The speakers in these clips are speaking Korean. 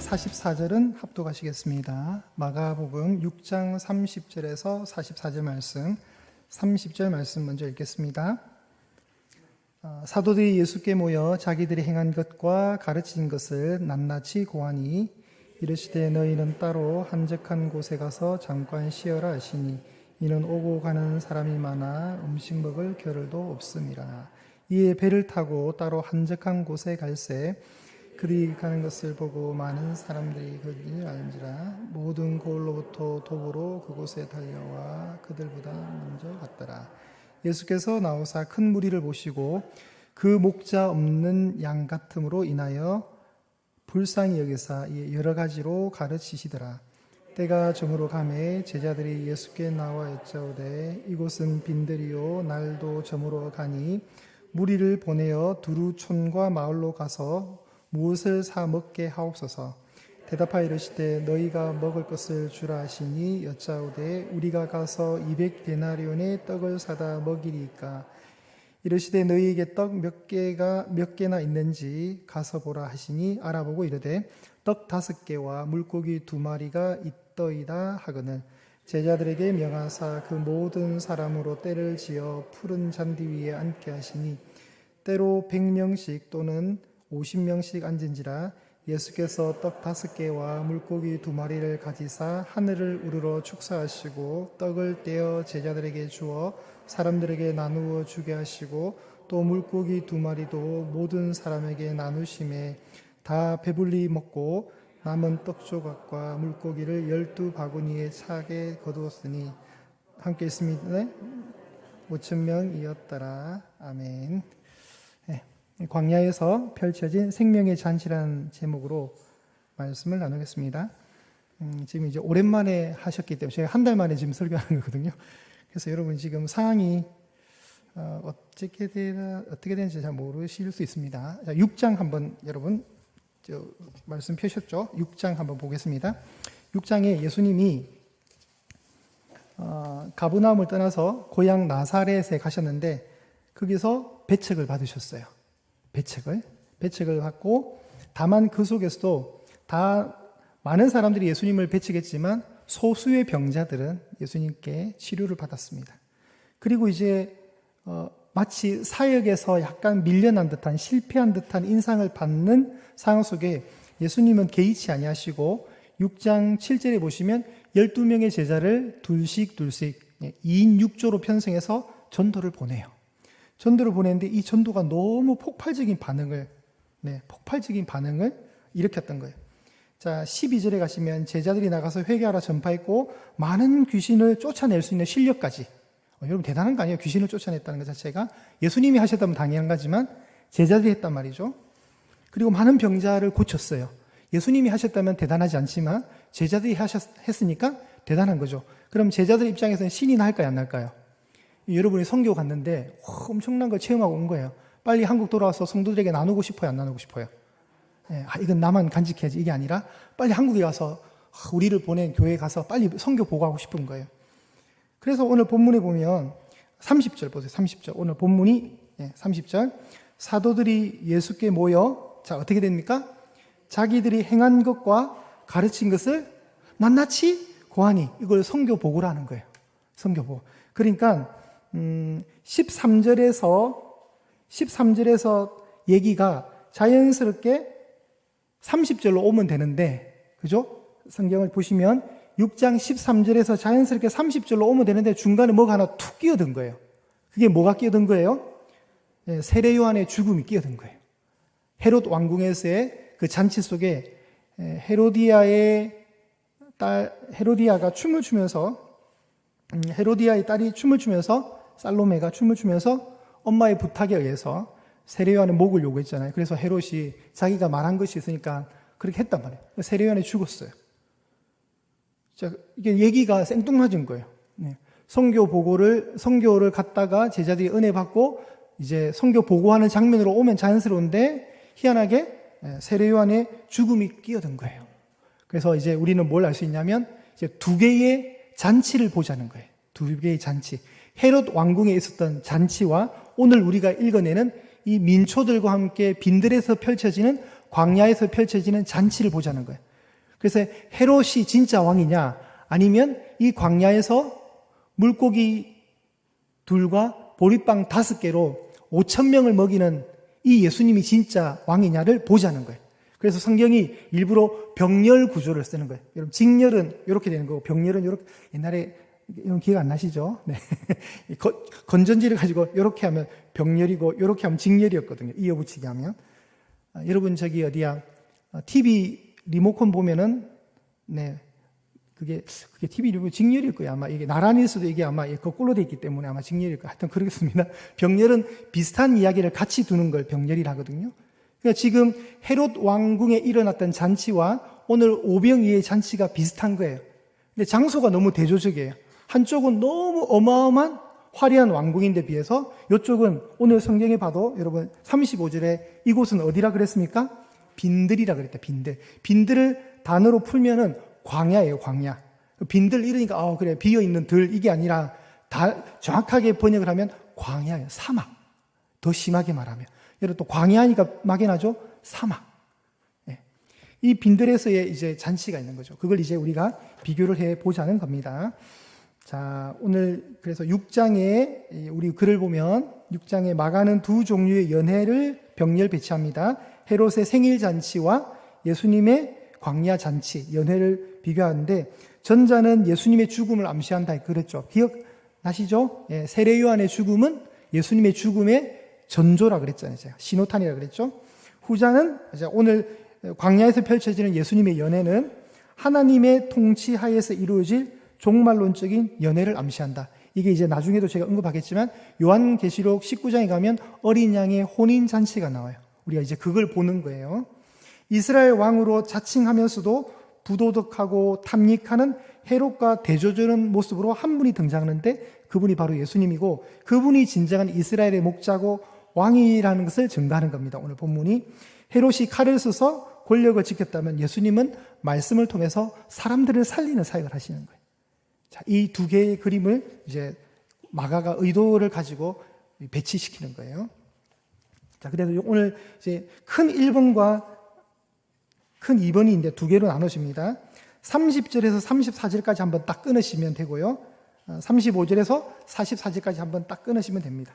44절은 합독하시겠습니다. 마가복음 6장 30절에서 44절 말씀, 30절 말씀 먼저 읽겠습니다. 사도들이 예수께 모여 자기들이 행한 것과 가르친 것을 낱낱이 고하니 이르시되 너희는 따로 한적한 곳에 가서 잠깐 쉬어라 하시니 이는 오고 가는 사람이 많아 음식 먹을 겨를도 없음이라. 이에 배를 타고 따로 한적한 곳에 갈새 그들이 가는 것을 보고 많은 사람들이 그들을 알지라. 모든 고을로부터 도보로 그곳에 달려와 그들보다 먼저 갔더라. 예수께서 나오사 큰 무리를 보시고 그 목자 없는 양 같음으로 인하여 불쌍히 여기사 여러 가지로 가르치시더라. 때가 저물어 가매 제자들이 예수께 나와 여짜오되 이곳은 빈들이요 날도 저물어 가니 무리를 보내어 두루 촌과 마을로 가서 무엇을 사 먹게 하옵소서. 대답하여 이르시되 너희가 먹을 것을 주라 하시니 여짜오되 우리가 가서 200데나리온의 떡을 사다 먹이리이까. 이르시되 너희에게 떡 몇 개나 있는지 가서 보라 하시니 알아보고 이르되 떡 5개와 물고기 2마리가 있더이다 하거늘 제자들에게 명하사 그 모든 사람으로 때를 지어 푸른 잔디 위에 앉게 하시니 때로 100명씩 또는 50명씩 앉은지라. 예수께서 떡 5개와 물고기 2마리를 가지사 하늘을 우러러 축사하시고 떡을 떼어 제자들에게 주어 사람들에게 나누어 주게 하시고 또 물고기 2마리도 모든 사람에게 나누심에 다 배불리 먹고 남은 떡 조각과 물고기를 12바구니에 차게 거두었으니 함께 있습니다. 5,000명이었더라. 아멘. 광야에서 펼쳐진 생명의 잔치라는 제목으로 말씀을 나누겠습니다. 지금 이제 오랜만에 하셨기 때문에 제가 한 달 만에 지금 설교하는 거거든요. 그래서 여러분 지금 상황이 어떻게 되는지 잘 모르실 수 있습니다. 자, 6장 한번 여러분 말씀 펴셨죠? 6장 한번 보겠습니다. 6장에 예수님이 가브나움을 떠나서 고향 나사렛에 가셨는데 거기서 배책을 받으셨어요. 배책을 받고 다만 그 속에서도 다 많은 사람들이 예수님을 배책했지만 소수의 병자들은 예수님께 치료를 받았습니다. 그리고 이제 마치 사역에서 약간 밀려난 듯한 실패한 듯한 인상을 받는 상황 속에 예수님은 개의치 아니하시고 6장 7절에 보시면 12명의 제자를 둘씩 2인 6조로 편성해서 전도를 보내요. 전도를 보냈는데 이 전도가 너무 폭발적인 반응을 일으켰던 거예요. 자, 12절에 가시면 제자들이 나가서 회개하라 전파했고 많은 귀신을 쫓아낼 수 있는 실력까지. 여러분 대단한 거 아니에요? 귀신을 쫓아냈다는 것 자체가 자체가 하셨다면 당연한 거지만 제자들이 했단 말이죠. 그리고 많은 병자를 고쳤어요. 예수님이 하셨다면 대단하지 않지만 제자들이 했으니까 대단한 거죠. 그럼 제자들 입장에서는 신이 날까요, 안 날까요? 여러분이 선교 갔는데 엄청난 걸 체험하고 온 거예요. 빨리 한국 돌아와서 성도들에게 나누고 싶어요, 안 나누고 싶어요? 이건 나만 간직해야지 이게 아니라 빨리 한국에 가서 우리를 보낸 교회에 가서 빨리 선교 보고하고 싶은 거예요. 그래서 오늘 본문에 보면 30절 보세요. 30절 오늘 본문이 30절 사도들이 예수께 모여 자 어떻게 됩니까? 자기들이 행한 것과 가르친 것을 낱낱이 고하니 이걸 선교 보고라는 거예요. 선교 보고. 그러니까 13절에서 얘기가 자연스럽게 30절로 오면 되는데, 그죠? 성경을 보시면 6장 13절에서 자연스럽게 30절로 오면 되는데 중간에 뭐가 하나 툭 끼어든 거예요. 그게 뭐가 끼어든 거예요? 세례 요한의 죽음이 끼어든 거예요. 헤롯 왕궁에서의 그 잔치 속에 헤로디아가 춤을 추면서 헤로디아의 딸이 춤을 추면서 살로메가 춤을 추면서 엄마의 부탁에 의해서 세례 요한의 목을 요구했잖아요. 그래서 헤롯이 자기가 말한 것이 있으니까 그렇게 했단 말이에요. 세례 요한이 죽었어요. 자, 이게 얘기가 생뚱맞은 거예요. 선교를 갔다가 제자들이 은혜 받고 이제 선교 보고하는 장면으로 오면 자연스러운데 희한하게 세례 요한의 죽음이 끼어든 거예요. 그래서 이제 우리는 뭘 알 수 있냐면 이제 2개의 잔치를 보자는 거예요. 2개의 잔치. 헤롯 왕궁에 있었던 잔치와 오늘 우리가 읽어내는 이 민초들과 함께 빈들에서 펼쳐지는 광야에서 펼쳐지는 잔치를 보자는 거예요. 그래서 헤롯이 진짜 왕이냐, 아니면 이 광야에서 물고기 둘과 보리빵 5개로 5,000명을 먹이는 이 예수님이 진짜 왕이냐를 보자는 거예요. 그래서 성경이 일부러 병렬 구조를 쓰는 거예요. 여러분, 직렬은 이렇게 되는 거고, 병렬은 이렇게, 옛날에 이런 기억 안 나시죠? 네. 건전지를 가지고 이렇게 하면 병렬이고, 이렇게 하면 직렬이었거든요. 이어붙이기 하면. 여러분, 저기 어디야? TV 리모컨 보면은, 네. 그게 TV 리모컨 직렬일 거예요. 아마 이게 나란일 수도 이게 아마 거꾸로 돼 있기 때문에 아마 직렬일 거예요. 하여튼 그러겠습니다. 병렬은 비슷한 이야기를 같이 두는 걸 병렬이라 하거든요. 그러니까 지금 헤롯 왕궁에 일어났던 잔치와 오늘 오병이의 잔치가 비슷한 거예요. 근데 장소가 너무 대조적이에요. 한쪽은 너무 어마어마한 화려한 왕궁인데 비해서 이쪽은 오늘 성경에 봐도 여러분 35절에 이곳은 어디라 그랬습니까? 빈들이라 그랬다. 빈들. 빈들을 단어로 풀면은 광야예요. 광야. 빈들 이러니까 그래 비어있는 들 이게 아니라 정확하게 번역을 하면 광야예요. 사막. 더 심하게 말하면 여러분 또 광야니까 막연하죠. 사막. 이 빈들에서의 이제 잔치가 있는 거죠. 그걸 이제 우리가 비교를 해 보자는 겁니다. 자, 오늘 그래서 6장에 우리 글을 보면 6장에 마가는 두 종류의 연회를 병렬 배치합니다. 헤롯의 생일 잔치와 예수님의 광야 잔치, 연회를 비교하는데 전자는 예수님의 죽음을 암시한다 그랬죠. 기억나시죠? 세례 요한의 죽음은 예수님의 죽음의 전조라 그랬잖아요. 제가 신호탄이라 그랬죠. 후자는 이제 오늘 광야에서 펼쳐지는 예수님의 연회는 하나님의 통치 하에서 이루어질 종말론적인 연회를 암시한다. 이게 이제 나중에도 제가 언급하겠지만 요한계시록 19장에 가면 어린 양의 혼인 잔치가 나와요. 우리가 이제 그걸 보는 거예요. 이스라엘 왕으로 자칭하면서도 부도덕하고 탐닉하는 헤롯과 대조되는 모습으로 한 분이 등장하는데 그분이 바로 예수님이고 그분이 진정한 이스라엘의 목자고 왕이라는 것을 증거하는 겁니다. 오늘 본문이 헤롯이 칼을 써서 권력을 지켰다면 예수님은 말씀을 통해서 사람들을 살리는 사역을 하시는 거예요. 자, 이 두 개의 그림을 이제 마가가 의도를 가지고 배치시키는 거예요. 자, 그래서 오늘 이제 큰 1번과 큰 2번이 이제 두 개로 나눠집니다. 30절에서 34절까지 한번 딱 끊으시면 되고요. 35절에서 44절까지 한번 딱 끊으시면 됩니다.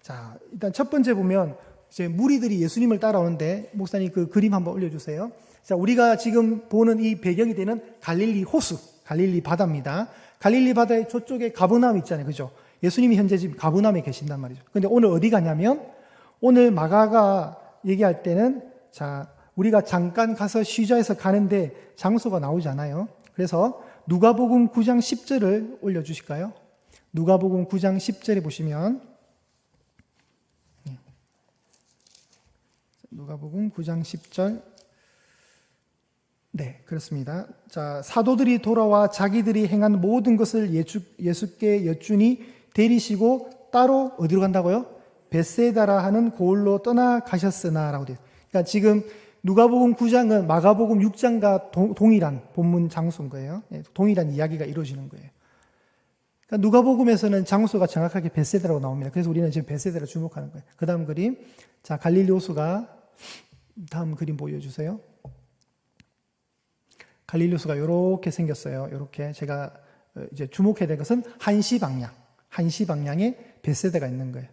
자, 일단 첫 번째 보면 이제 무리들이 예수님을 따라오는데 목사님 그 그림 한번 올려주세요. 자, 우리가 지금 보는 이 배경이 되는 갈릴리 호수, 갈릴리 바다입니다. 갈릴리 바다의 저쪽에 가버나움 있잖아요. 그죠? 예수님이 현재 지금 가버나움에 계신단 말이죠. 근데 오늘 어디 가냐면 오늘 마가가 얘기할 때는 자, 우리가 잠깐 가서 쉬자 해서 가는데 장소가 나오잖아요. 그래서 누가복음 9장 10절을 올려주실까요? 누가복음 9장 10절에 보시면 누가복음 9장 10절 네, 그렇습니다. 자, 사도들이 돌아와 자기들이 행한 모든 것을 예수께 여쭈니 데리시고 따로 어디로 간다고요? 벳세다라 하는 고을로 떠나가셨으나라고 돼요. 그러니까 지금 누가복음 9장은 마가복음 6장과 동일한 본문 장소인 거예요. 동일한 이야기가 이루어지는 거예요. 그러니까 누가복음에서는 장소가 정확하게 벳세다라고 나옵니다. 그래서 우리는 지금 벳세다를 주목하는 거예요. 그 다음 그림. 자, 갈릴리 호수가 다음 그림 보여주세요. 갈릴리 호수가 이렇게 생겼어요. 이렇게 제가 이제 주목해야 될 것은 1시 방향. 1시 방향에 벳세다가 있는 거예요.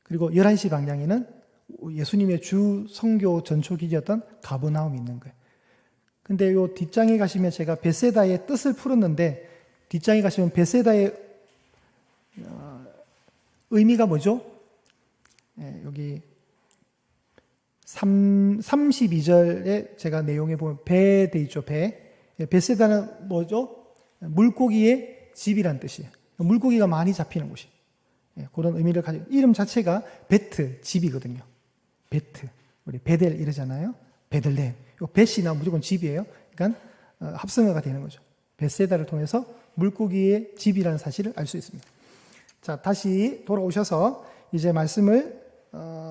그리고 11시 방향에는 예수님의 주 선교 전초기지였던 가버나움이 있는 거예요. 근데 요 뒷장에 가시면 제가 벳세다의 뜻을 풀었는데 뒷장에 가시면 벳세다의 의미가 뭐죠? 여기 32절에 제가 내용에 보면 배 돼 있죠. 배. 벳세다는 뭐죠? 물고기의 집이란 뜻이에요. 물고기가 많이 잡히는 곳이. 그런 의미를 가지고 이름 자체가 베트, 집이거든요. 베트. 우리 베델 이러잖아요. 베들레헴. 이 벳이 나오면 무조건 집이에요. 그러니까 합성어가 되는 거죠. 벳세다를 통해서 물고기의 집이라는 사실을 알 수 있습니다. 자, 다시 돌아오셔서 이제 말씀을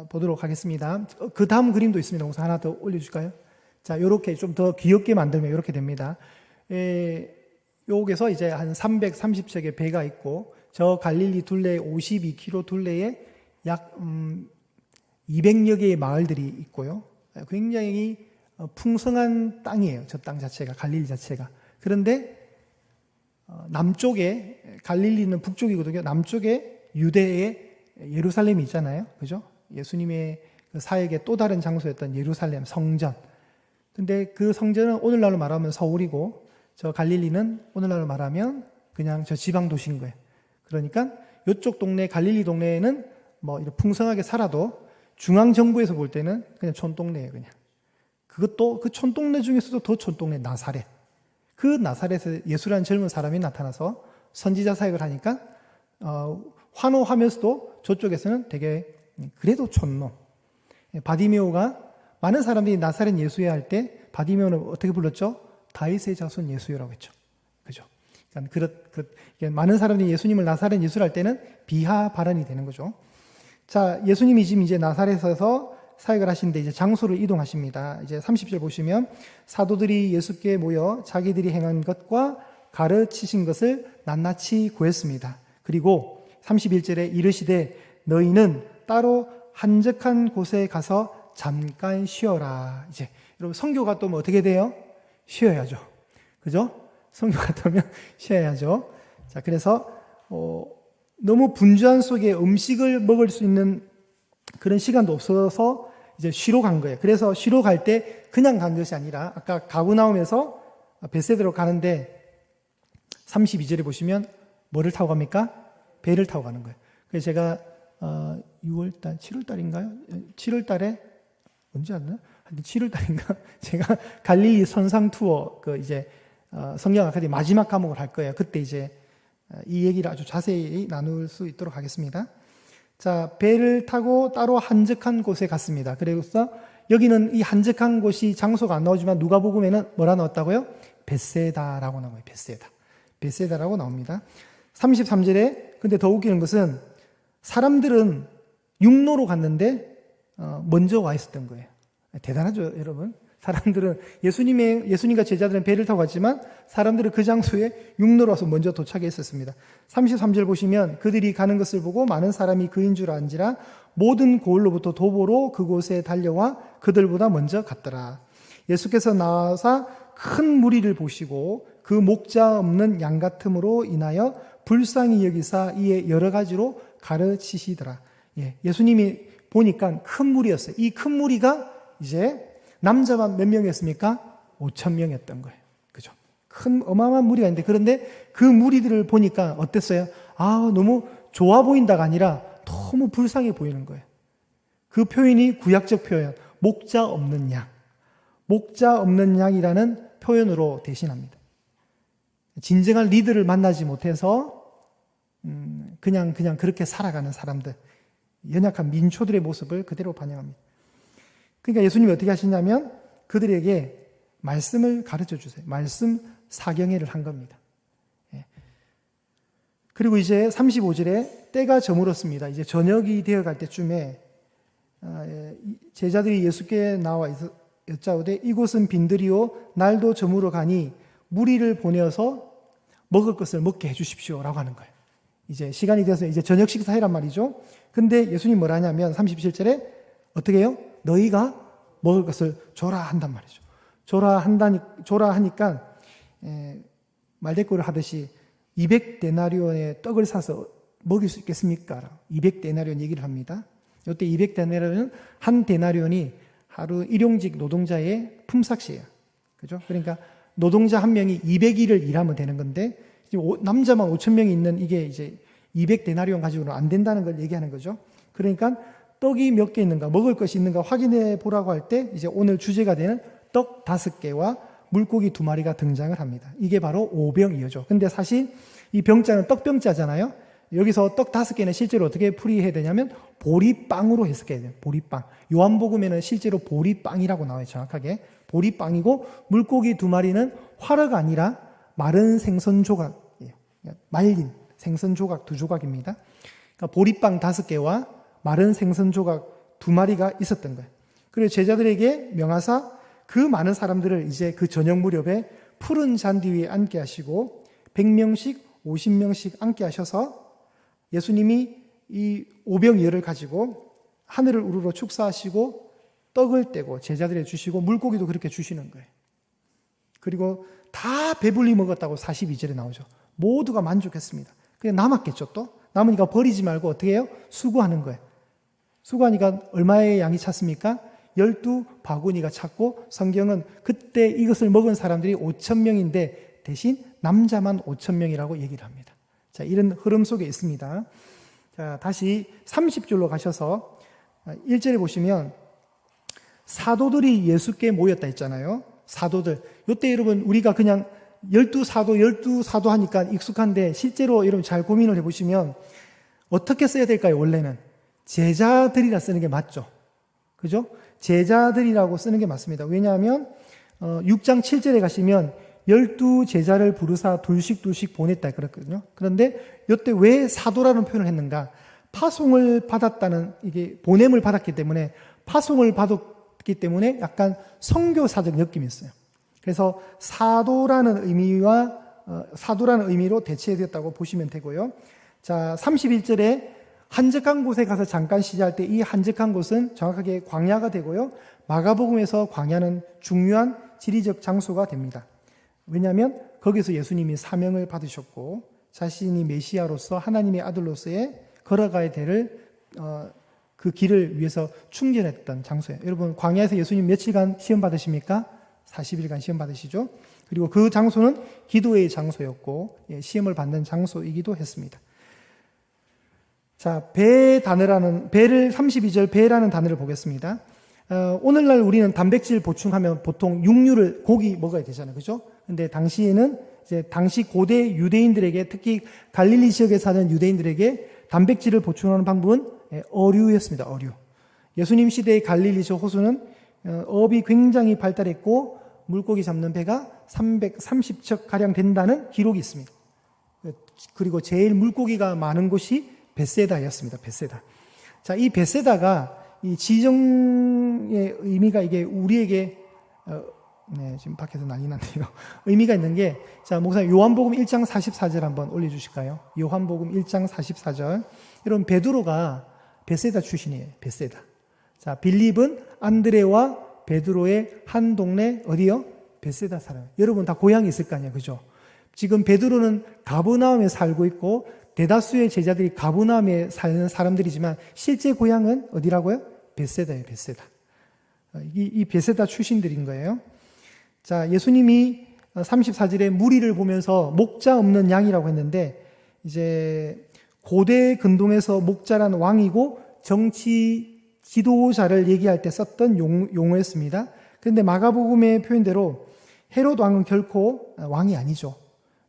보도록 하겠습니다. 그 다음 그림도 있습니다. 우선 하나 더 올려줄까요? 자, 이렇게 좀 더 귀엽게 만들면 이렇게 됩니다. 여기서 이제 한 330척의 배가 있고, 저 갈릴리 둘레에 52km 둘레에 약 200여 개의 마을들이 있고요. 굉장히 풍성한 땅이에요. 저 땅 자체가, 갈릴리 자체가. 그런데 남쪽에, 갈릴리는 북쪽이거든요. 남쪽에 유대의 예루살렘이 있잖아요. 그죠? 예수님의 그 사역의 또 다른 장소였던 예루살렘 성전. 근데 그 성전은 오늘날로 말하면 서울이고, 저 갈릴리는 오늘날로 말하면 그냥 저 지방 도시인 거예요. 그러니까 이쪽 동네, 갈릴리 동네에는 뭐 이렇게 풍성하게 살아도 중앙 정부에서 볼 때는 그냥 촌동네예요, 그냥. 그것도 그 촌동네 중에서도 더 촌동네 나사렛. 그 나사렛에 예수라는 젊은 사람이 나타나서 선지자 사역을 하니까 환호하면서도 저쪽에서는 되게 그래도 촌놈. 바디메오가 많은 사람들이 나사렛 예수야 할 때 바디메오는 어떻게 불렀죠? 다윗의 자손 예수여라고 했죠. 그죠? 그러니까 많은 사람들이 예수님을 나사렛 예수를 할 때는 비하 발언이 되는 거죠. 자, 예수님이 지금 이제 나사렛에서 사역을 하시는데 이제 장소를 이동하십니다. 이제 30절 보시면 사도들이 예수께 모여 자기들이 행한 것과 가르치신 것을 낱낱이 구했습니다. 그리고 31절에 이르시되 너희는 따로 한적한 곳에 가서 잠깐 쉬어라. 이제 여러분 선교가 또 뭐 어떻게 돼요? 쉬어야죠. 그죠? 선교가 되면 쉬어야죠. 자, 그래서 너무 분주한 속에 음식을 먹을 수 있는 그런 시간도 없어서 이제 쉬러 간 거예요. 그래서 쉬러 갈 때 그냥 간 것이 아니라 아까 가브나움에서 벳세다로 가는데 32절에 보시면 뭐를 타고 갑니까? 배를 타고 가는 거예요. 그래서 제가 6월달, 7월달인가요? 7월달에 언제 왔나? 7월달인가? 제가 갈릴리 선상 투어 이제 성경 아카데미 마지막 과목을 할 거예요. 그때 이제 이 얘기를 아주 자세히 나눌 수 있도록 하겠습니다. 자, 배를 타고 따로 한적한 곳에 갔습니다. 그래서 여기는 이 한적한 곳이 장소가 안 나오지만 누가복음에는 뭐라 나왔다고요? 벳세다라고 나와요. 벳세다라고 나옵니다. 33절에 근데 더 웃기는 것은 사람들은 육로로 갔는데 먼저 와 있었던 거예요. 대단하죠, 여러분. 사람들은 예수님과 제자들은 배를 타고 갔지만 사람들은 그 장소에 육로로 와서 먼저 도착했었습니다. 33절 보시면 그들이 가는 것을 보고 많은 사람이 그인 줄 안지라 모든 고을로부터 도보로 그곳에 달려와 그들보다 먼저 갔더라. 예수께서 나와서 큰 무리를 보시고 그 목자 없는 양 같음으로 인하여 불쌍히 여기사 이에 여러 가지로 가르치시더라. 예수님이 보니까 큰 무리였어요. 이 큰 무리가 이제 남자만 몇 명이었습니까? 5,000명이었던 거예요. 그죠? 큰 어마어마한 무리가 있는데 그런데 그 무리들을 보니까 어땠어요? 너무 좋아 보인다가 아니라 너무 불쌍해 보이는 거예요. 그 표현이 구약적 표현, 목자 없는 양. 목자 없는 양이라는 표현으로 대신합니다. 진정한 리더를 만나지 못해서 그냥 그렇게 살아가는 사람들, 연약한 민초들의 모습을 그대로 반영합니다. 그러니까 예수님이 어떻게 하시냐면 그들에게 말씀을 가르쳐 주세요. 말씀 사경회를 한 겁니다. 그리고 이제 35절에 때가 저물었습니다. 이제 저녁이 되어갈 때쯤에 제자들이 예수께 나와 여짜오되 이곳은 빈들이요 날도 저물어 가니 무리를 보내어서 먹을 것을 먹게 해주십시오라고 하는 거예요. 이제 시간이 돼서 이제 저녁 식사해란 말이죠. 근데 예수님 뭐라 하냐면 37절에 어떻게 해요? 너희가 먹을 것을 줘라 한단 말이죠. 줘라 하니까 말대꾸를 하듯이 200데나리온의 떡을 사서 먹일 수 있겠습니까? 200데나리온 얘기를 합니다. 이때 200데나리온은 한 데나리온이 하루 일용직 노동자의 품삯이에요. 그죠? 그러니까 노동자 한 명이 200일을 일하면 되는 건데 남자만 5,000명이 있는 이게 이제 200데나리온 가지고는 안 된다는 걸 얘기하는 거죠. 그러니까 떡이 몇 개 있는가, 먹을 것이 있는가 확인해 보라고 할 때 이제 오늘 주제가 되는 떡 5개와 물고기 2마리가 등장을 합니다. 이게 바로 오병이어죠. 근데 사실 이 병자는 떡병자잖아요. 여기서 떡 5개는 실제로 어떻게 풀이해야 되냐면 보리빵으로 해석해야 돼요. 보리빵. 요한복음에는 실제로 보리빵이라고 나와요. 정확하게. 보리빵이고 물고기 2마리는 화로가 아니라 마른 생선 조각이에요. 말린 생선 조각 2조각입니다. 그러니까 보리빵 5개와 마른 생선 조각 2마리가 있었던 거예요. 그리고 제자들에게 명하사 그 많은 사람들을 이제 그 저녁 무렵에 푸른 잔디 위에 앉게 하시고 100명씩 50명씩 앉게 하셔서 예수님이 이 오병이어를 가지고 하늘을 우러러 축사하시고 떡을 떼고 제자들에게 주시고 물고기도 그렇게 주시는 거예요. 그리고 다 배불리 먹었다고 42절에 나오죠. 모두가 만족했습니다. 그냥 남았겠죠 또. 남으니까 버리지 말고 어떻게 해요? 수거하는 거예요. 수거하니까 얼마의 양이 찼습니까? 12바구니가 찼고 성경은 그때 이것을 먹은 사람들이 5,000명인데 대신 남자만 5,000명이라고 얘기를 합니다. 자, 이런 흐름 속에 있습니다. 자, 다시 30절로 가셔서 1절에 보시면 사도들이 예수께 모였다 했잖아요. 사도들. 이때 여러분 우리가 그냥 12사도 하니까 익숙한데 실제로 여러분 잘 고민을 해보시면 어떻게 써야 될까요? 원래는 제자들이라 쓰는 게 맞죠. 그죠? 제자들이라고 쓰는 게 맞습니다. 왜냐하면 6장 7절에 가시면 12제자를 부르사 둘씩 보냈다 그랬거든요. 그런데 이때 왜 사도라는 표현을 했는가? 파송을 받았다는, 이게 보냄을 받았기 때문에, 파송을 받았기 때문에 약간 선교사적 느낌이 있어요. 그래서 사도라는 의미로 대체되었다고 보시면 되고요. 자, 31절에 한적한 곳에 가서 잠깐 쉬자 할 때 이 한적한 곳은 정확하게 광야가 되고요. 마가복음에서 광야는 중요한 지리적 장소가 됩니다. 왜냐하면 거기서 예수님이 사명을 받으셨고 자신이 메시아로서 하나님의 아들로서의 걸어가야 될 그 길을 위해서 충전했던 장소예요. 여러분 광야에서 예수님 며칠간 시험 받으십니까? 40일간 시험 받으시죠. 그리고 그 장소는 기도의 장소였고 시험을 받는 장소이기도 했습니다. 자, 배를 32절 배라는 단어를 보겠습니다. 오늘날 우리는 단백질 보충하면 보통 육류를 고기 먹어야 되잖아요. 그죠? 근데 당시에는 이제 당시 고대 유대인들에게 특히 갈릴리 지역에 사는 유대인들에게 단백질을 보충하는 방법은 어류였습니다. 어류. 예수님 시대의 갈릴리 지역 호수는 어업이 굉장히 발달했고 물고기 잡는 배가 330척 가량 된다는 기록이 있습니다. 그리고 제일 물고기가 많은 곳이 베세다였습니다. 베세다. 자, 이 베세다가 이 지정의 의미가 이게 우리에게 지금 밖에서 난리 났네요. 의미가 있는 게, 자, 목사님 요한복음 1장 44절 한번 올려주실까요? 요한복음 1장 44절. 여러분 베드로가 베세다 출신이에요. 베세다. 자, 빌립은 안드레와 베드로의 한 동네 어디요? 베세다 사람. 여러분 다 고향이 있을 거 아니에요. 그죠? 지금 베드로는 가버나움에 살고 있고 대다수의 제자들이 가버나움에 사는 사람들이지만 실제 고향은 어디라고요? 베세다예요. 베세다. 이 베세다 출신들인 거예요. 자, 예수님이 34절에 무리를 보면서 목자 없는 양이라고 했는데 이제 고대 근동에서 목자란 왕이고 정치 지도자를 얘기할 때 썼던 용어였습니다. 그런데 마가복음의 표현대로 헤롯 왕은 결코 왕이 아니죠.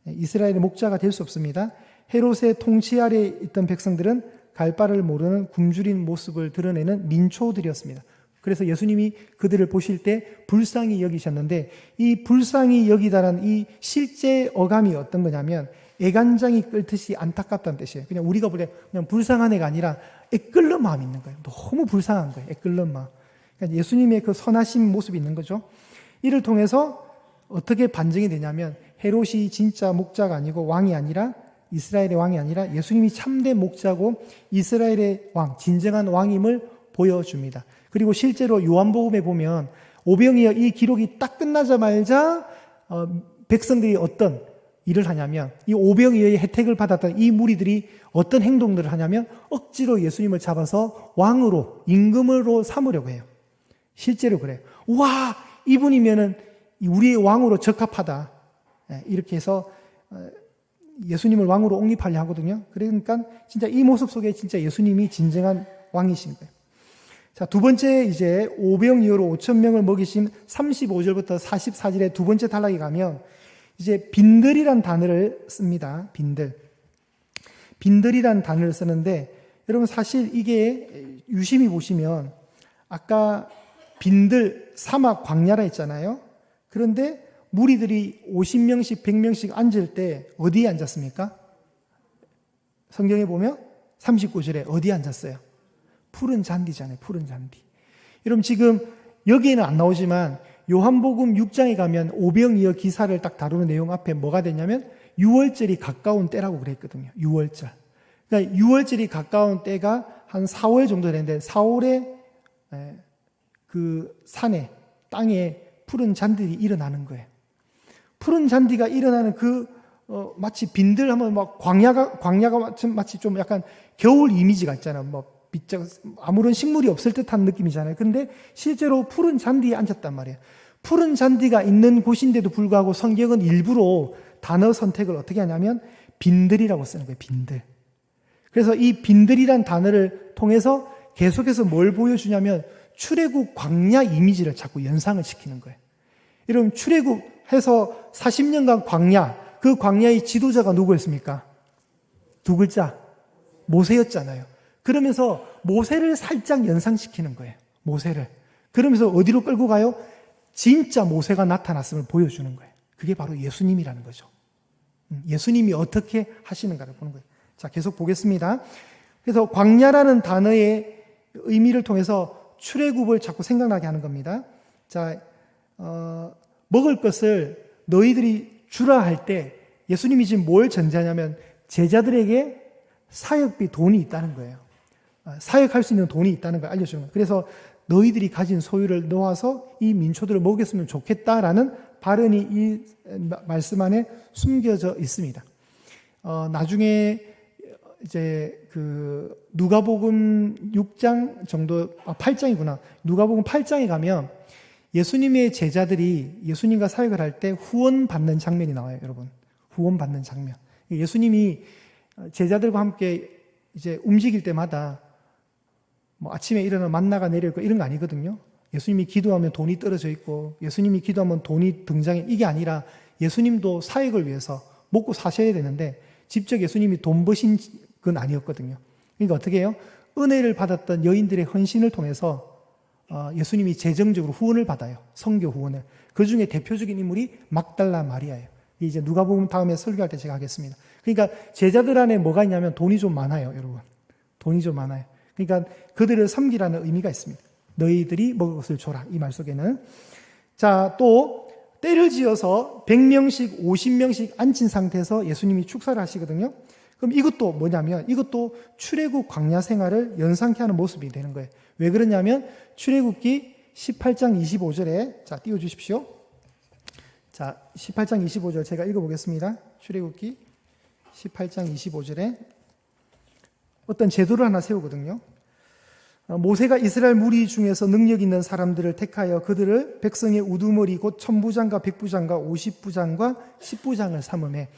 이스라엘의 목자가 될 수 없습니다. 헤롯의 통치 아래에 있던 백성들은 갈 바를 모르는 굶주린 모습을 드러내는 민초들이었습니다. 그래서 예수님이 그들을 보실 때 불쌍히 여기셨는데 이 불쌍히 여기다라는 이 실제 어감이 어떤 거냐면 애간장이 끓듯이 안타깝다는 뜻이에요. 그냥 우리가 볼 때 그냥 불쌍한 애가 아니라 애끓는 마음이 있는 거예요. 너무 불쌍한 거예요. 애끓는 마음. 그러니까 예수님의 그 선하신 모습이 있는 거죠. 이를 통해서 어떻게 반증이 되냐면 헤롯이 진짜 목자가 아니고 왕이 아니라 이스라엘의 왕이 아니라 예수님이 참된 목자고 이스라엘의 왕, 진정한 왕임을 보여줍니다. 그리고 실제로 요한복음에 보면 오병이어 이 기록이 딱 끝나자마자 백성들이 어떤 일을 하냐면 이 오병이어의 혜택을 받았던 이 무리들이 어떤 행동들을 하냐면 억지로 예수님을 잡아서 왕으로 임금으로 삼으려고 해요. 실제로 그래요. 와, 이분이면은 우리의 왕으로 적합하다. 이렇게 해서 예수님을 왕으로 옹립하려 하거든요. 그러니까 진짜 이 모습 속에 진짜 예수님이 진정한 왕이신 거예요. 자, 두 번째 이제 오병이어로 5,000명을 먹이신 35절부터 44절의 두 번째 단락에 가면 이제 빈들이란 단어를 씁니다. 빈들이란 단어를 쓰는데 여러분 사실 이게 유심히 보시면 아까 빈들 사막 광야라 했잖아요. 그런데 무리들이 50명씩 100명씩 앉을 때 어디에 앉았습니까? 성경에 보면 39절에 어디에 앉았어요? 푸른 잔디잖아요. 푸른 잔디. 여러분 지금 여기에는 안 나오지만 요한복음 6장에 가면 오병이어 기사를 딱 다루는 내용 앞에 뭐가 되냐면 6월절이 가까운 때라고 그랬거든요. 6월절. 그러니까 6월절이 가까운 때가 한 4월 정도 되는데 4월에 그 산에, 땅에 푸른 잔디들이 일어나는 거예요. 푸른 잔디가 일어나는 마치 빈들 하면 막 광야가 마치 좀 약간 겨울 이미지가 있잖아요. 뭐 아무런 식물이 없을 듯한 느낌이잖아요. 그런데 실제로 푸른 잔디에 앉았단 말이에요. 푸른 잔디가 있는 곳인데도 불구하고 성경은 일부러 단어 선택을 어떻게 하냐면 빈들이라고 쓰는 거예요. 빈들. 그래서 이 빈들이란 단어를 통해서 계속해서 뭘 보여주냐면 출애굽 광야 이미지를 자꾸 연상을 시키는 거예요. 여러분 출애굽해서 40년간 광야, 그 광야의 지도자가 누구였습니까? 두 글자, 모세였잖아요. 그러면서 모세를 살짝 연상시키는 거예요. 모세를. 그러면서 어디로 끌고 가요? 진짜 모세가 나타났음을 보여주는 거예요. 그게 바로 예수님이라는 거죠. 예수님이 어떻게 하시는가를 보는 거예요. 자, 계속 보겠습니다. 그래서 광야라는 단어의 의미를 통해서 출애굽을 자꾸 생각나게 하는 겁니다. 자, 먹을 것을 너희들이 주라 할 때 예수님이 지금 뭘 전제하냐면 제자들에게 사역비 돈이 있다는 거예요. 사역할 수 있는 돈이 있다는 걸 알려주는 거예요. 그래서 너희들이 가진 소유를 놓아서 이 민초들을 먹였으면 좋겠다라는 발언이 이 말씀 안에 숨겨져 있습니다. 나중에 이제 누가복음 6장 정도, 8장이구나. 누가복음 8장에 가면 예수님의 제자들이 예수님과 사역을 할 때 후원 받는 장면이 나와요, 여러분. 후원 받는 장면. 예수님이 제자들과 함께 이제 움직일 때마다 뭐 아침에 일어나 만나가 내려있고 이런 거 아니거든요. 예수님이 기도하면 돈이 떨어져 있고 예수님이 기도하면 돈이 등장해. 이게 아니라 예수님도 사역을 위해서 먹고 사셔야 되는데 직접 예수님이 돈 버신 건 아니었거든요. 그러니까 어떻게 해요? 은혜를 받았던 여인들의 헌신을 통해서 예수님이 재정적으로 후원을 받아요. 선교 후원을. 그 중에 대표적인 인물이 막달라 마리아예요. 이제 누가복음 다음에 설교할 때 제가 하겠습니다. 그러니까 제자들 안에 뭐가 있냐면 돈이 좀 많아요, 여러분. 돈이 좀 많아요. 그러니까 그들을 섬기라는 의미가 있습니다. 너희들이 먹을 것을 줘라. 이 말 속에는. 자, 또 때를 지어서 100명씩 50명씩 앉힌 상태에서 예수님이 축사를 하시거든요. 그럼 이것도 뭐냐면 이것도 출애굽 광야 생활을 연상케 하는 모습이 되는 거예요. 왜 그러냐면 출애굽기 18장 25절에 자, 띄워 주십시오. 자, 18장 25절 제가 읽어보겠습니다. 출애굽기 18장 25절에 어떤 제도를 하나 세우거든요. 모세가 이스라엘 무리 중에서 능력 있는 사람들을 택하여 그들을 백성의 우두머리 곧 천부장과 백부장과 50부장과 10부장을 삼음해.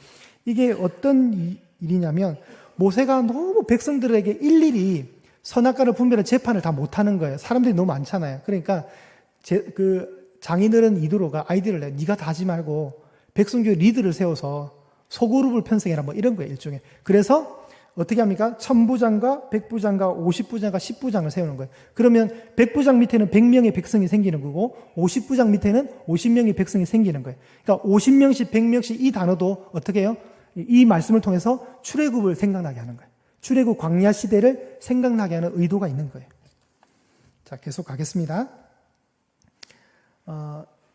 이게 어떤 일이냐면 모세가 너무 백성들에게 일일이 선악과를 분별한 재판을 다 못하는 거예요. 사람들이 너무 많잖아요. 그러니까 장인어른 이드로가 아이디어를 내. 네가 다 하지 말고 백성교회 리드를 세워서 소그룹을 편성해라 뭐 이런 거예요. 일종의. 그래서 어떻게 합니까? 천부장과 백부장과 50부장과 10부장을 세우는 거예요. 그러면 100부장 밑에는 100명의 백성이 생기는 거고 50부장 밑에는 50명의 백성이 생기는 거예요. 그러니까 50명씩 100명씩 이 단어도 어떻게 해요? 이 말씀을 통해서 출애굽을 생각나게 하는 거예요. 출애굽 광야 시대를 생각나게 하는 의도가 있는 거예요. 자, 계속 가겠습니다.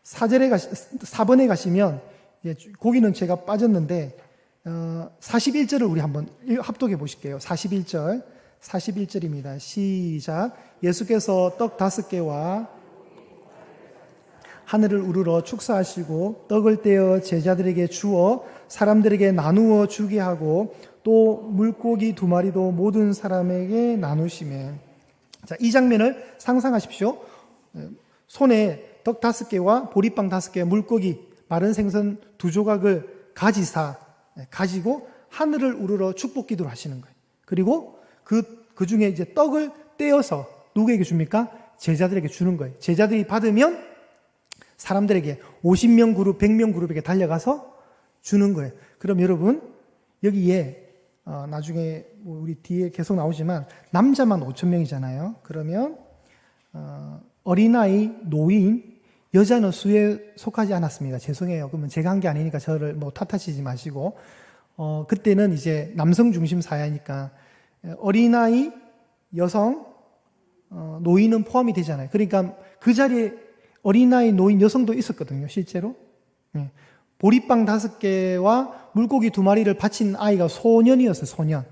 4번에 가시면 거기는 제가 빠졌는데 41절을 우리 한번 합독해 보실게요. 41절입니다. 시작. 예수께서 떡 5개와 하늘을 우러러 축사하시고 떡을 떼어 제자들에게 주어 사람들에게 나누어 주게 하고 또 물고기 2마리도 모든 사람에게 나누시매. 자, 이 장면을 상상하십시오. 손에 떡 5개와 보리빵 5개, 물고기, 마른 생선 2조각을 가지고 하늘을 우러러 축복 기도를 하시는 거예요. 그리고 그 중에 이제 떡을 떼어서 누구에게 줍니까? 제자들에게 주는 거예요. 제자들이 받으면 사람들에게 50명 그룹, 100명 그룹에게 달려가서 주는 거예요. 그럼 여러분 여기에 나중에 우리 뒤에 계속 나오지만 남자만 5,000명이잖아요. 그러면 어린아이, 노인, 여자는 수에 속하지 않았습니다. 죄송해요. 그러면 제가 한 게 아니니까 저를 뭐 탓하시지 마시고 그때는 이제 남성 중심 사회니까 어린아이, 여성, 노인은 포함이 되잖아요. 그러니까 그 자리에 어린아이, 노인, 여성도 있었거든요. 실제로. 보리빵 5개와 물고기 2마리를 바친 아이가 소년이었어요. 소년.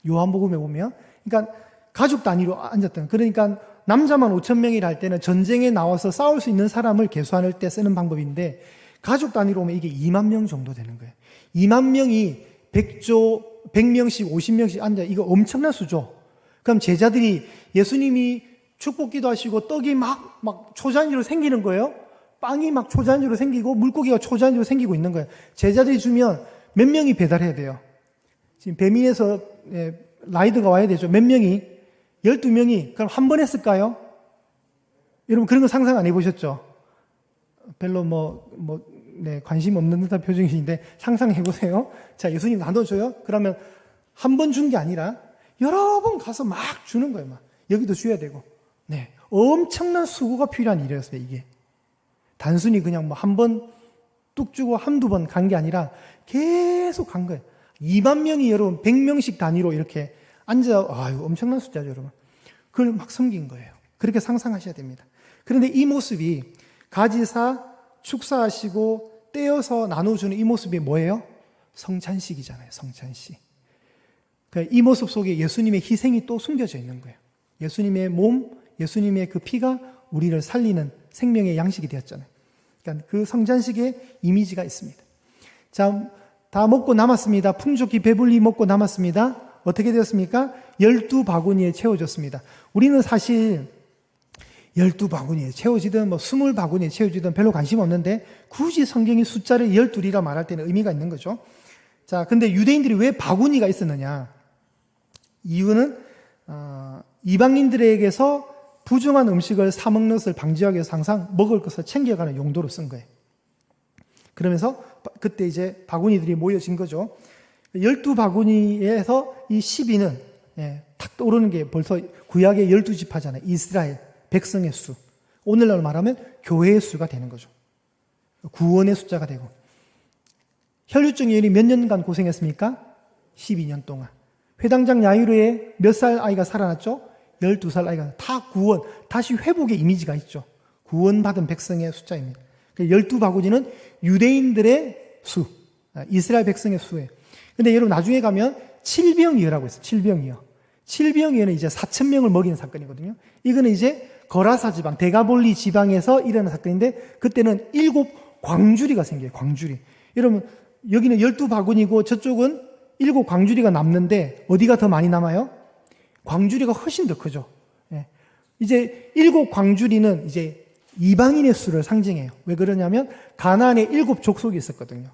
요한복음에 보면. 그러니까 가족 단위로 앉았던. 그러니까 남자만 5,000명이라 할 때는 전쟁에 나와서 싸울 수 있는 사람을 계수할 때 쓰는 방법인데 가족 단위로 오면 이게 2만 명 정도 되는 거예요. 2만 명이 100명씩 50명씩 앉아, 이거 엄청난 수죠. 그럼 제자들이 예수님이 축복기도 하시고 떡이 막 초잔지로 생기는 거예요. 빵이 막 초잔지로 생기고 물고기가 초잔지로 생기고 있는 거예요. 제자들이 주면 몇 명이 배달해야 돼요. 지금 배민에서 라이드가 와야 되죠. 몇 명이? 12명이 그럼 한 번 했을까요? 여러분 그런 거 상상 안 해보셨죠? 별로 관심 없는 듯한 표정이신데 상상해 보세요. 자, 예수님 나눠줘요? 그러면 한 번 준 게 아니라 여러 번 가서 막 주는 거예요. 막 여기도 줘야 되고. 네, 엄청난 수고가 필요한 일이었어요. 이게 단순히 그냥 한 번 뚝 주고 한두 번 간 게 아니라 계속 간 거예요. 2만 명이 여러분 100명씩 단위로 이렇게 앉아, 아유 엄청난 숫자죠, 여러분. 그걸 막 섬긴 거예요. 그렇게 상상하셔야 됩니다. 그런데 이 모습이 가지사 축사하시고 떼어서 나눠주는 이 모습이 뭐예요? 성찬식이잖아요. 성찬식. 이 모습 속에 예수님의 희생이 또 숨겨져 있는 거예요. 예수님의 몸, 예수님의 그 피가 우리를 살리는 생명의 양식이 되었잖아요. 그러니까 그 성찬식의 이미지가 있습니다. 자, 다 먹고 남았습니다. 풍족히 배불리 먹고 남았습니다. 어떻게 되었습니까? 12바구니에 채워졌습니다. 우리는 사실 12바구니에 채워지든 20바구니에 채워지든 별로 관심 없는데 굳이 성경이 숫자를 12이라 말할 때는 의미가 있는 거죠. 자, 근데 유대인들이 왜 바구니가 있었느냐? 이유는 이방인들에게서 부정한 음식을 사먹는 것을 방지하기 위해서 항상 먹을 것을 챙겨가는 용도로 쓴 거예요. 그러면서 그때 이제 바구니들이 모여진 거죠. 12바구니에서 이 12는 탁 떠오르는 게 벌써 구약의 12지파잖아요. 이스라엘 백성의 수. 오늘날 말하면 교회의 수가 되는 거죠. 구원의 숫자가 되고. 혈류증 여인이 몇 년간 고생했습니까? 12년 동안. 회당장 야이로의 몇 살 아이가 살아났죠? 12살 아이가. 다 구원, 다시 회복의 이미지가 있죠. 구원받은 백성의 숫자입니다. 12바구니는 유대인들의 수, 이스라엘 백성의 수예요. 근데 여러분 나중에 가면 칠병이어라고 있어요. 칠병이어. 칠병이어는 이제 4,000명을 먹이는 사건이거든요. 이거는 이제 거라사 지방, 데가볼리 지방에서 일어난 사건인데 그때는 7광주리가 생겨요. 광주리. 여러분 여기는 12바구니고 저쪽은 7광주리가 남는데 어디가 더 많이 남아요? 광주리가 훨씬 더 크죠. 이제 7광주리는 이제 이방인의 수를 상징해요. 왜 그러냐면 가나안에 7족속이 있었거든요.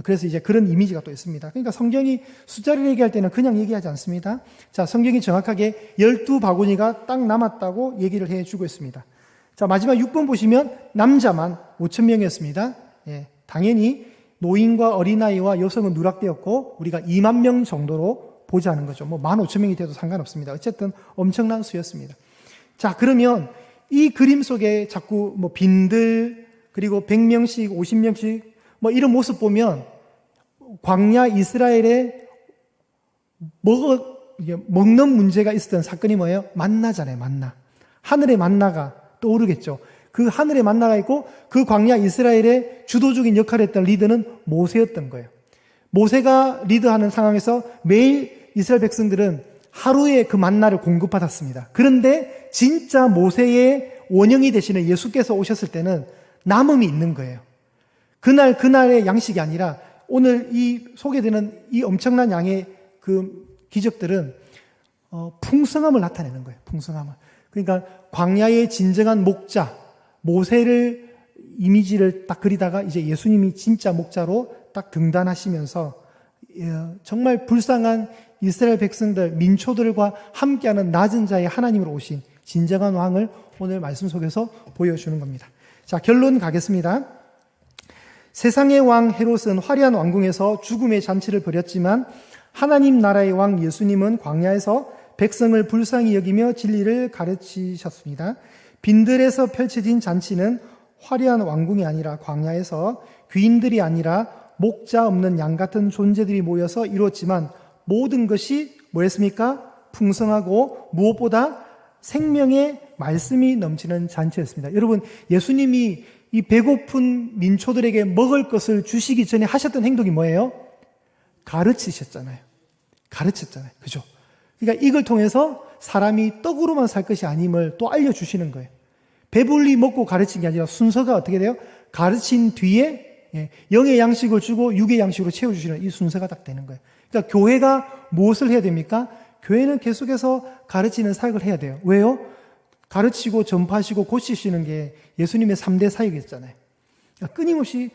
그래서 이제 그런 이미지가 또 있습니다. 그러니까 성경이 숫자를 얘기할 때는 그냥 얘기하지 않습니다. 자, 성경이 정확하게 12바구니가 딱 남았다고 얘기를 해주고 있습니다. 자, 마지막 6번 보시면 남자만 5,000명이었습니다. 당연히 노인과 어린아이와 여성은 누락되었고 우리가 2만 명 정도로 보자는 거죠. 15,000명이 돼도 상관없습니다. 어쨌든 엄청난 수였습니다. 자, 그러면 이 그림 속에 자꾸 빈들 그리고 100명씩 50명씩 이런 모습 보면 광야 이스라엘에 먹는 문제가 있었던 사건이 뭐예요? 만나잖아요. 만나. 하늘의 만나가 떠오르겠죠. 그 하늘의 만나가 있고 그 광야 이스라엘의 주도적인 역할을 했던 리더는 모세였던 거예요. 모세가 리더하는 상황에서 매일 이스라엘 백성들은 하루에 그 만나를 공급받았습니다. 그런데 진짜 모세의 원형이 되시는 예수께서 오셨을 때는 남음이 있는 거예요. 그날의 양식이 아니라 오늘 이 소개되는 이 엄청난 양의 그 기적들은 풍성함을 나타내는 거예요. 풍성함을. 그러니까 광야의 진정한 목자 모세를 이미지를 딱 그리다가 이제 예수님이 진짜 목자로 딱 등단하시면서 정말 불쌍한 이스라엘 백성들 민초들과 함께하는 낮은 자의 하나님으로 오신 진정한 왕을 오늘 말씀 속에서 보여주는 겁니다. 자, 결론 가겠습니다. 세상의 왕 헤롯은 화려한 왕궁에서 죽음의 잔치를 벌였지만 하나님 나라의 왕 예수님은 광야에서 백성을 불쌍히 여기며 진리를 가르치셨습니다. 빈들에서 펼쳐진 잔치는 화려한 왕궁이 아니라 광야에서 귀인들이 아니라 목자 없는 양 같은 존재들이 모여서 이루었지만 모든 것이 뭐였습니까? 풍성하고 무엇보다 생명의 말씀이 넘치는 잔치였습니다. 여러분, 예수님이 이 배고픈 민초들에게 먹을 것을 주시기 전에 하셨던 행동이 뭐예요? 가르치셨잖아요. 가르쳤잖아요. 그죠? 그러니까 이걸 통해서 사람이 떡으로만 살 것이 아님을 또 알려주시는 거예요. 배불리 먹고 가르친 게 아니라 순서가 어떻게 돼요? 가르친 뒤에 영의 양식을 주고 육의 양식으로 채워주시는 이 순서가 딱 되는 거예요. 그러니까 교회가 무엇을 해야 됩니까? 교회는 계속해서 가르치는 사역을 해야 돼요. 왜요? 가르치고 전파하시고 고치시는 게 예수님의 3대 사역이었잖아요. 그러니까 끊임없이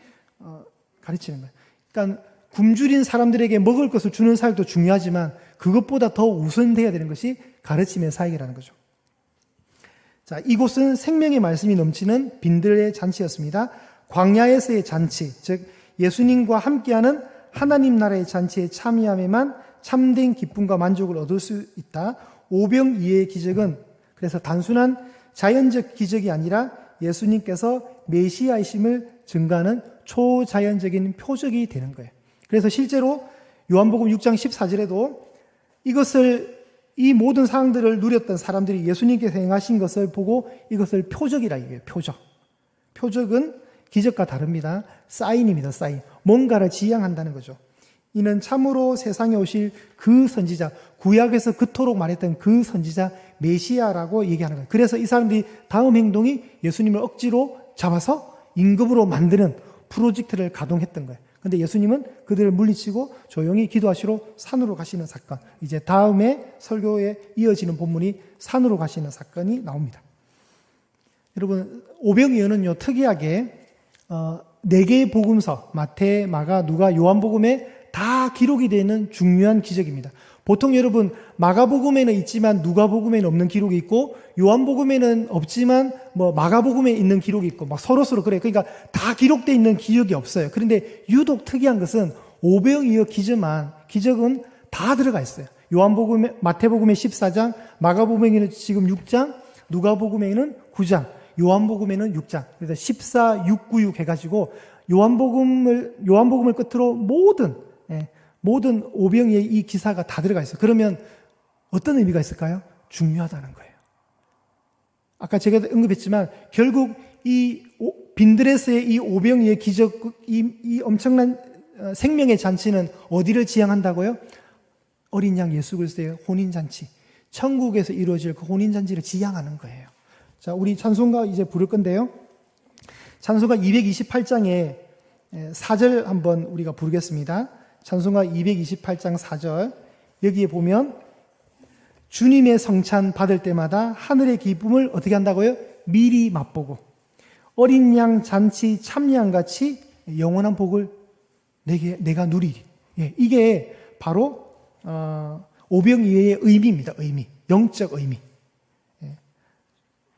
가르치는 거예요. 그러니까 굶주린 사람들에게 먹을 것을 주는 사역도 중요하지만 그것보다 더 우선돼야 되는 것이 가르침의 사역이라는 거죠. 자, 이곳은 생명의 말씀이 넘치는 빈들의 잔치였습니다. 광야에서의 잔치, 즉 예수님과 함께하는 하나님 나라의 잔치에 참여함에만 참된 기쁨과 만족을 얻을 수 있다. 오병이어의 기적은 그래서 단순한 자연적 기적이 아니라 예수님께서 메시아이심을 증가하는 초자연적인 표적이 되는 거예요. 그래서 실제로 요한복음 6장 14절에도 이 모든 상황들을 누렸던 사람들이 예수님께서 행하신 것을 보고 이것을 표적이라 얘기해요. 표적. 표적은 기적과 다릅니다. 사인입니다. 사인. 뭔가를 지향한다는 거죠. 이는 참으로 세상에 오실 그 선지자, 구약에서 그토록 말했던 그 선지자 메시아라고 얘기하는 거예요. 그래서 이 사람들이 다음 행동이 예수님을 억지로 잡아서 임금으로 만드는 프로젝트를 가동했던 거예요. 근데 예수님은 그들을 물리치고 조용히 기도하시러 산으로 가시는 사건. 이제 다음에 설교에 이어지는 본문이 산으로 가시는 사건이 나옵니다. 여러분, 오병이어는요, 특이하게 4개의 복음서, 마태, 마가, 누가, 요한복음에 다 기록이 되어 있는 중요한 기적입니다. 보통 여러분 마가복음에는 있지만 누가복음에는 없는 기록이 있고 요한복음에는 없지만 마가복음에 있는 기록이 있고 막 서로서로 그래요. 그러니까 다 기록되어 있는 기억이 없어요. 그런데 유독 특이한 것은 오병이어 기적은 다 들어가 있어요. 마태복음에 14장, 마가복음에는 지금 6장, 누가복음에는 9장, 요한복음에는 6장. 그래서 14, 6, 9, 6 해가지고 요한복음을 끝으로 모든 오병이의 이 기사가 다 들어가 있어요. 그러면 어떤 의미가 있을까요? 중요하다는 거예요. 아까 제가 언급했지만 결국 이 빈드레스의 이 오병이의 기적, 이 엄청난 생명의 잔치는 어디를 지향한다고요? 어린 양 예수 그리스도의 혼인잔치, 천국에서 이루어질 그 혼인잔치를 지향하는 거예요. 자, 우리 찬송가 이제 부를 건데요. 찬송가 228장에 4절 한번 우리가 부르겠습니다. 찬송가 228장 4절. 여기에 보면 주님의 성찬 받을 때마다 하늘의 기쁨을 어떻게 한다고요? 미리 맛보고 어린 양 잔치 참양같이 영원한 복을 내가 누리리. 이게 바로 오병이어의 의미입니다. 의미, 영적 의미.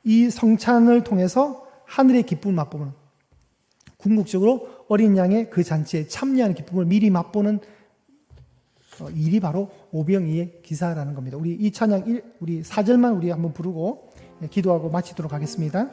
이 성찬을 통해서 하늘의 기쁨을 맛보는, 궁극적으로 어린 양의 그 잔치에 참여하는 기쁨을 미리 맛보는 일이 바로 오병이의 기사라는 겁니다. 우리 이 찬양 우리 4절만 우리 한번 부르고 기도하고 마치도록 하겠습니다.